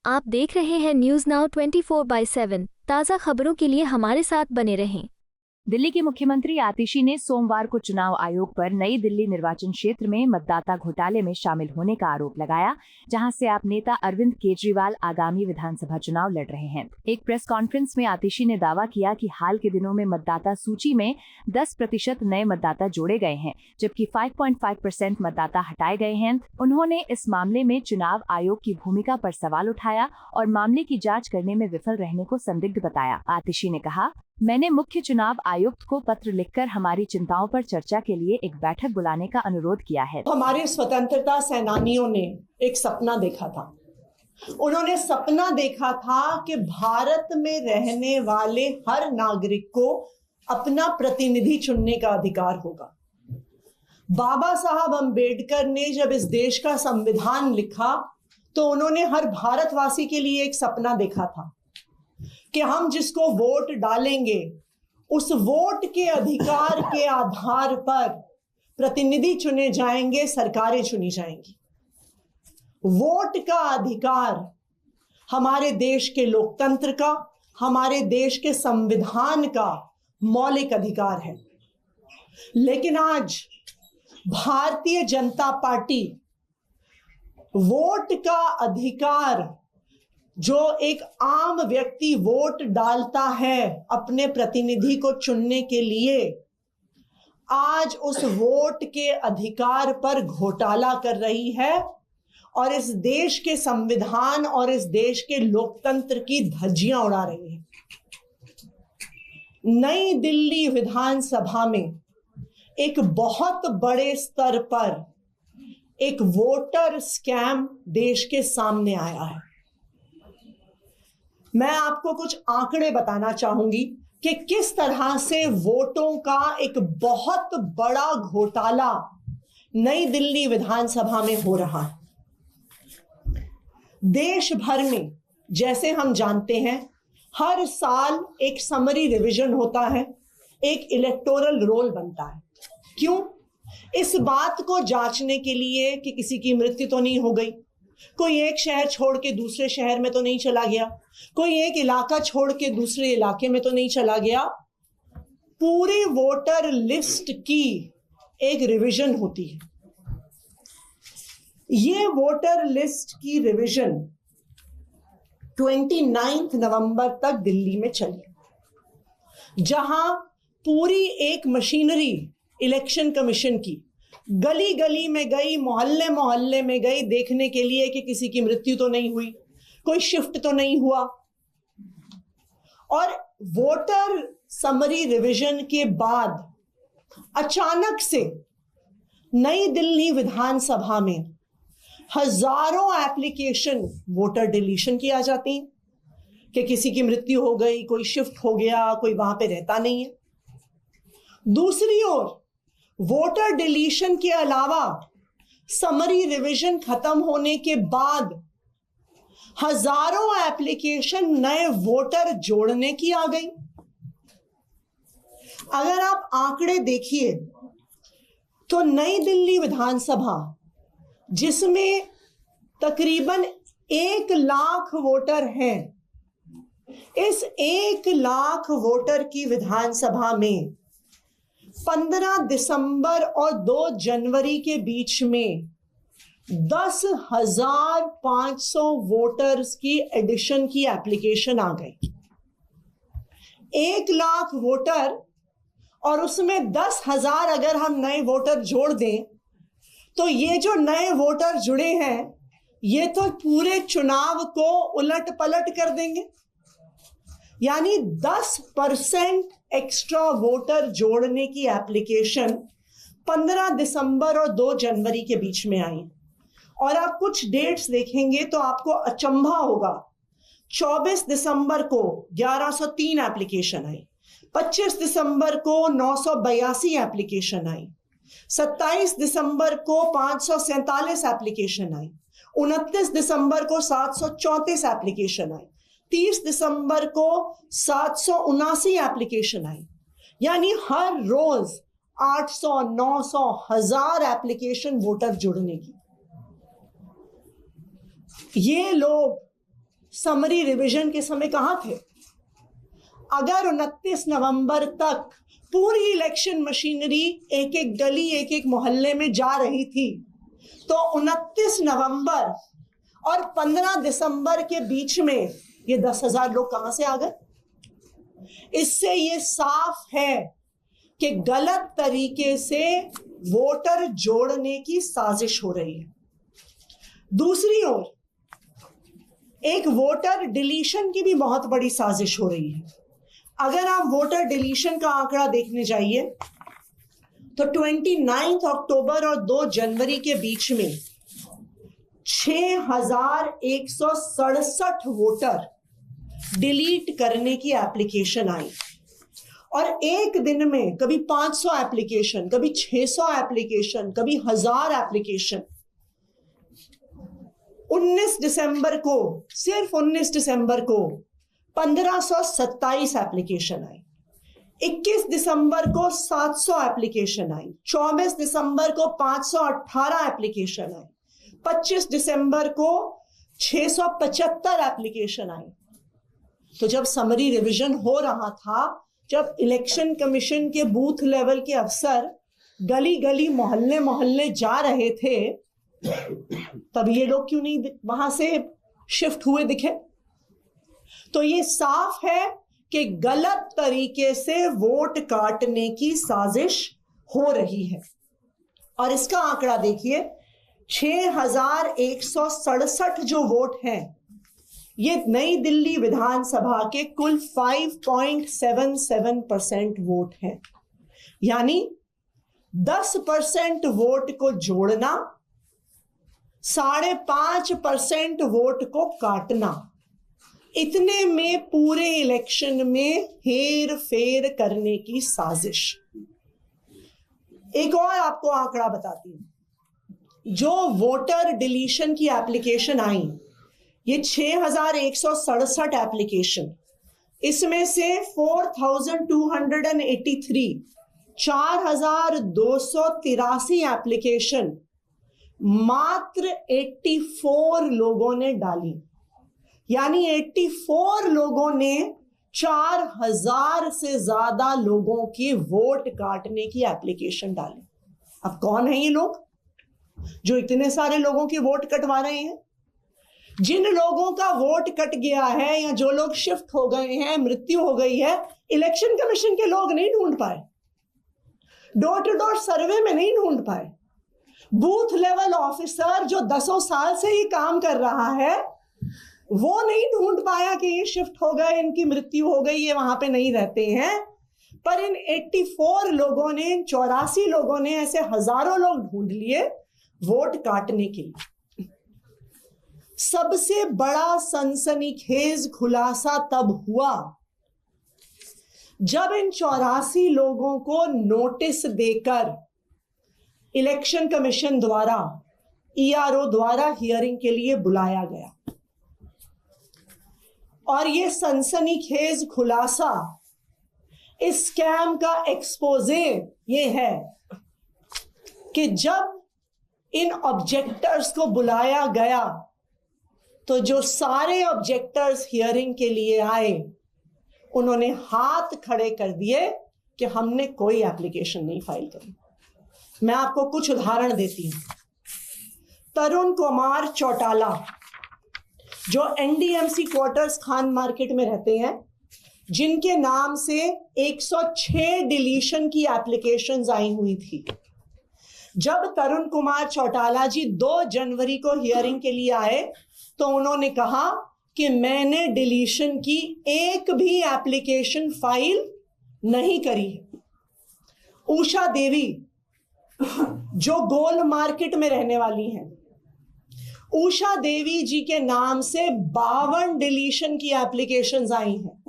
आप देख रहे हैं न्यूज नाउ 24/7 ताज़ा खबरों के लिए हमारे साथ बने रहें। दिल्ली के मुख्यमंत्री आतिशी ने सोमवार को चुनाव आयोग पर नई दिल्ली निर्वाचन क्षेत्र में मतदाता घोटाले में शामिल होने का आरोप लगाया, जहां से आप नेता अरविंद केजरीवाल आगामी विधानसभा चुनाव लड़ रहे हैं। एक प्रेस कॉन्फ्रेंस में आतिशी ने दावा किया कि हाल के दिनों में मतदाता सूची में 10% नए मतदाता जोड़े गए हैं, जबकि 5.5% मतदाता हटाए गए हैं। उन्होंने इस मामले में चुनाव आयोग की भूमिका पर सवाल उठाया और मामले की जाँच करने में विफल रहने को संदिग्ध बताया। आतिशी ने कहा, मैंने मुख्य चुनाव आयुक्त को पत्र लिखकर हमारी चिंताओं पर चर्चा के लिए एक बैठक बुलाने का अनुरोध किया है। हमारे स्वतंत्रता सेनानियों ने एक सपना देखा था। उन्होंने सपना देखा था कि भारत में रहने वाले हर नागरिक को अपना प्रतिनिधि चुनने का अधिकार होगा। बाबा साहब अंबेडकर ने जब इस देश का संविधान लिखा तो उन्होंने हर भारतवासी के लिए एक सपना देखा था कि हम जिसको वोट डालेंगे उस वोट के अधिकार के आधार पर प्रतिनिधि चुने जाएंगे, सरकारें चुनी जाएंगी। वोट का अधिकार हमारे देश के लोकतंत्र का, हमारे देश के संविधान का मौलिक अधिकार है। लेकिन आज भारतीय जनता पार्टी वोट का अधिकार, जो एक आम व्यक्ति वोट डालता है अपने प्रतिनिधि को चुनने के लिए, आज उस वोट के अधिकार पर घोटाला कर रही है और इस देश के संविधान और इस देश के लोकतंत्र की धज्जियां उड़ा रही है। नई दिल्ली विधानसभा में एक बहुत बड़े स्तर पर एक वोटर स्कैम देश के सामने आया है। मैं आपको कुछ आंकड़े बताना चाहूंगी कि किस तरह से वोटों का एक बहुत बड़ा घोटाला नई दिल्ली विधानसभा में हो रहा है। देश भर में, जैसे हम जानते हैं, हर साल एक समरी रिवीजन होता है, एक इलेक्टोरल रोल बनता है। क्यों? इस बात को जांचने के लिए कि किसी की मृत्यु तो नहीं हो गई, कोई एक शहर छोड़ के दूसरे शहर में तो नहीं चला गया, कोई एक इलाका छोड़ के दूसरे इलाके में तो नहीं चला गया। पूरी वोटर लिस्ट की एक रिवीजन होती है। ये वोटर लिस्ट की रिवीजन 29 नवंबर तक दिल्ली में चली, जहां पूरी एक मशीनरी इलेक्शन कमीशन की गली गली में गई, मोहल्ले मोहल्ले में गई, देखने के लिए कि किसी की मृत्यु तो नहीं हुई, कोई शिफ्ट तो नहीं हुआ। और वोटर समरी रिवीजन के बाद अचानक से नई दिल्ली विधानसभा में हजारों एप्लीकेशन वोटर डिलीशन की आ जाती हैं कि किसी की मृत्यु हो गई, कोई शिफ्ट हो गया, कोई वहां पे रहता नहीं है। दूसरी ओर वोटर डिलीशन के अलावा समरी रिवीजन खत्म होने के बाद हजारों एप्लीकेशन नए वोटर जोड़ने की आ गई। अगर आप आंकड़े देखिए तो नई दिल्ली विधानसभा, जिसमें तकरीबन 1 लाख वोटर हैं, इस 1 लाख वोटर की विधानसभा में 15 दिसंबर और 2 जनवरी के बीच में 10,500 वोटर्स की एडिशन की एप्लीकेशन आ गई। 1 लाख वोटर और उसमें 10,000 अगर हम नए वोटर जोड़ दें तो ये जो नए वोटर जुड़े हैं ये तो पूरे चुनाव को उलट पलट कर देंगे। यानी 10% एक्स्ट्रा वोटर जोड़ने की एप्लीकेशन 15 दिसंबर और 2 जनवरी के बीच में आई। और आप कुछ डेट्स देखेंगे तो आपको अचंभा होगा। 24 दिसंबर को 1103 एप्लीकेशन आई, 25 दिसंबर को 982 एप्लीकेशन आई, 27 दिसंबर को 547 एप्लीकेशन आई, 29 दिसंबर को 734 एप्लीकेशन आई, 30 दिसंबर को 779 एप्लीकेशन आई। यानी हर रोज 800, 900, 1000 एप्लीकेशन वोटर जुड़ने की। ये लोग समरी रिवीजन के समय कहां थे? अगर 29 नवंबर तक पूरी इलेक्शन मशीनरी एक एक गली एक एक मोहल्ले में जा रही थी, तो 29 नवंबर और 15 दिसंबर के बीच में ये 10,000 लोग कहां से आ गए? इससे ये साफ है कि गलत तरीके से वोटर जोड़ने की साजिश हो रही है। दूसरी ओर एक वोटर डिलीशन की भी बहुत बड़ी साजिश हो रही है। अगर आप वोटर डिलीशन का आंकड़ा देखने जाइए तो 29 अक्टूबर और 2 जनवरी के बीच में 6,167 वोटर डिलीट करने की एप्लीकेशन आई, और एक दिन में कभी 500 एप्लीकेशन, कभी 600 एप्लीकेशन, कभी 1000 एप्लीकेशन। 19 दिसंबर को, सिर्फ 19 दिसंबर को 1527 एप्लीकेशन आई, 21 दिसंबर को 700 एप्लीकेशन आई, 24 दिसंबर को 518 एप्लीकेशन आई, 25 दिसंबर को 675 एप्लीकेशन आई। तो जब समरी रिवीजन हो रहा था, जब इलेक्शन कमीशन के बूथ लेवल के अफसर गली गली मोहल्ले मोहल्ले जा रहे थे, तब ये लोग क्यों नहीं वहां से शिफ्ट हुए दिखे? तो ये साफ है कि गलत तरीके से वोट काटने की साजिश हो रही है। और इसका आंकड़ा देखिए, 6,167 जो वोट हैं, ये नई दिल्ली विधानसभा के कुल 5.77% वोट हैं। यानी 10% वोट को जोड़ना, 5.5% वोट को काटना, इतने में पूरे इलेक्शन में हेर फेर करने की साजिश। एक और आपको आंकड़ा बताती हूं, जो वोटर डिलीशन की एप्लीकेशन आई, ये 6,167 एप्लीकेशन, इसमें से 4,283 4,283 एप्लीकेशन मात्र 84 लोगों ने डाली। यानी 84 लोगों ने 4,000 से ज्यादा लोगों की वोट काटने की एप्लीकेशन डाली। अब कौन है ये लोग जो इतने सारे लोगों की वोट कटवा रहे हैं? जिन लोगों का वोट कट गया है या जो लोग शिफ्ट हो गए हैं, मृत्यु हो गई है, इलेक्शन कमीशन के लोग नहीं ढूंढ पाए, डोर टू डोर सर्वे में नहीं ढूंढ पाए, बूथ लेवल ऑफिसर जो 10 साल से ये काम कर रहा है, वो नहीं ढूंढ पाया कि ये शिफ्ट हो गए, इनकी मृत्यु हो गई, ये वहां पे नहीं रहते हैं। पर इन 84 लोगों ने, 84 लोगों ने, ऐसे हजारों लोग ढूंढ लिए वोट काटने के लिए। सबसे बड़ा सनसनीखेज खुलासा तब हुआ जब इन 84 लोगों को नोटिस देकर इलेक्शन कमीशन द्वारा, ईआरओ द्वारा हियरिंग के लिए बुलाया गया। और ये सनसनीखेज खुलासा, इस स्कैम का एक्सपोजे ये है कि जब इन ऑब्जेक्टर्स को बुलाया गया तो जो सारे ऑब्जेक्टर्स हियरिंग के लिए आए, उन्होंने हाथ खड़े कर दिए कि हमने कोई एप्लीकेशन नहीं फाइल करी। मैं आपको कुछ उदाहरण देती हूं। तरुण कुमार चौटाला, जो एनडीएमसी क्वार्टर्स खान मार्केट में रहते हैं, जिनके नाम से 106 डिलीशन की एप्लीकेशंस आई हुई थी। जब तरुण कुमार चौटाला जी 2 जनवरी को हियरिंग के लिए आए तो उन्होंने कहा कि मैंने डिलीशन की एक भी एप्लीकेशन फाइल नहीं करी है। उषा देवी, जो गोल मार्केट में रहने वाली हैं, उषा देवी जी के नाम से 52 डिलीशन की एप्लीकेशंस आई हैं।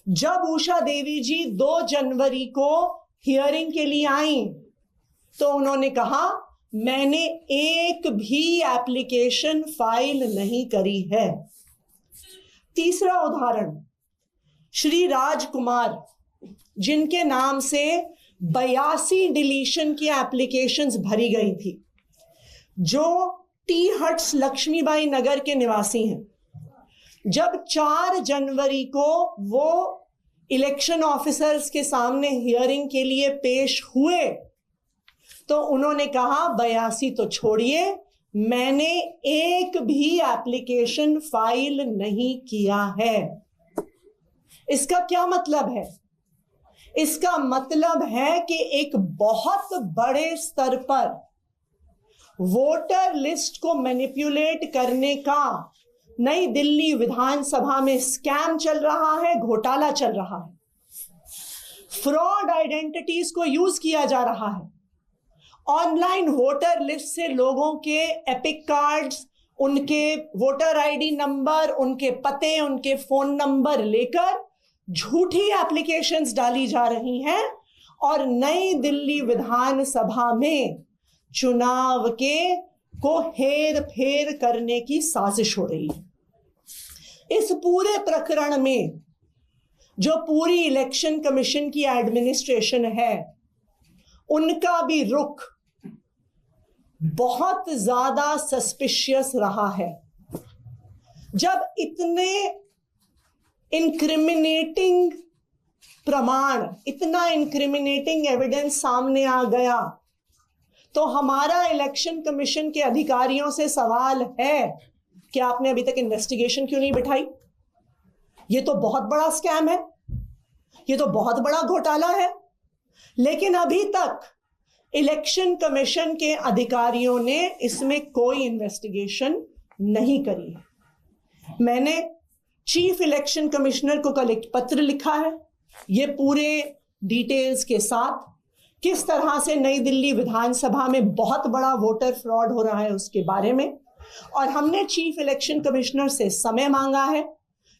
जब उषा देवी जी 2 जनवरी को हियरिंग के लिए आई तो उन्होंने कहा मैंने एक भी एप्लीकेशन फाइल नहीं करी है। तीसरा उदाहरण, श्री राजकुमार, जिनके नाम से 82 डिलीशन की एप्लीकेशंस भरी गई थी, जो टी हट्स लक्ष्मीबाई नगर के निवासी हैं। जब 4 जनवरी को वो इलेक्शन ऑफिसर्स के सामने हियरिंग के लिए पेश हुए तो उन्होंने कहा 82 तो छोड़िए, मैंने एक भी एप्लीकेशन फाइल नहीं किया है। इसका क्या मतलब है? इसका मतलब है कि एक बहुत बड़े स्तर पर वोटर लिस्ट को मैनिपुलेट करने का नई दिल्ली विधानसभा में स्कैम चल रहा है, घोटाला चल रहा है, फ्रॉड आइडेंटिटीज को यूज किया जा रहा है। ऑनलाइन वोटर लिस्ट से लोगों के एपिक कार्ड्स, उनके वोटर आईडी नंबर, उनके पते, उनके फोन नंबर लेकर झूठी एप्लीकेशंस डाली जा रही हैं और नई दिल्ली विधानसभा में चुनाव के को हेर फेर करने की साजिश हो रही है। इस पूरे प्रकरण में जो पूरी इलेक्शन कमीशन की एडमिनिस्ट्रेशन है, उनका भी रुख बहुत ज्यादा सस्पिशियस रहा है। जब इतने इंक्रिमिनेटिंग प्रमाण, इतना इंक्रिमिनेटिंग एविडेंस सामने आ गया तो हमारा इलेक्शन कमीशन के अधिकारियों से सवाल है कि आपने अभी तक इन्वेस्टिगेशन क्यों नहीं बिठाई? ये तो बहुत बड़ा स्कैम है, ये तो बहुत बड़ा घोटाला है, लेकिन अभी तक इलेक्शन कमीशन के अधिकारियों ने इसमें कोई इन्वेस्टिगेशन नहीं करी है। मैंने चीफ इलेक्शन कमिश्नर को कल एक पत्र लिखा है, ये पूरे डिटेल्स के साथ, किस तरह से नई दिल्ली विधानसभा में बहुत बड़ा वोटर फ्रॉड हो रहा है उसके बारे में। और हमने चीफ इलेक्शन कमिश्नर से समय मांगा है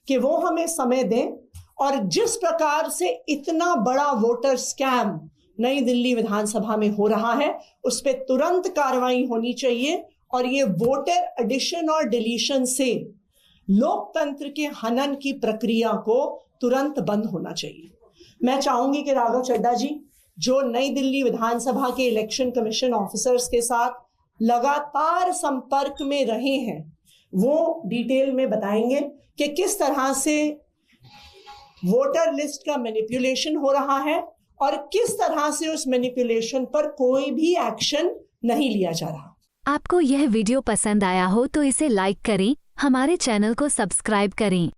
कि वो हमें समय दें और जिस प्रकार से इतना बड़ा वोटर स्कैम नई दिल्ली विधानसभा में हो रहा है उस पर तुरंत कार्रवाई होनी चाहिए और ये वोटर एडिशन और डिलीशन से लोकतंत्र के हनन की प्रक्रिया को तुरंत बंद होना चाहिए। मैं चाहूंगी कि राघव चड्ढा जी, जो नई दिल्ली विधानसभा के इलेक्शन कमीशन ऑफिसर्स के साथ लगातार संपर्क में रहे हैं, वो डिटेल में बताएंगे कि किस तरह से वोटर लिस्ट का मैनिपुलेशन हो रहा है और किस तरह से उस मैनिपुलेशन पर कोई भी एक्शन नहीं लिया जा रहा। आपको यह वीडियो पसंद आया हो तो इसे लाइक करें, हमारे चैनल को सब्सक्राइब करें।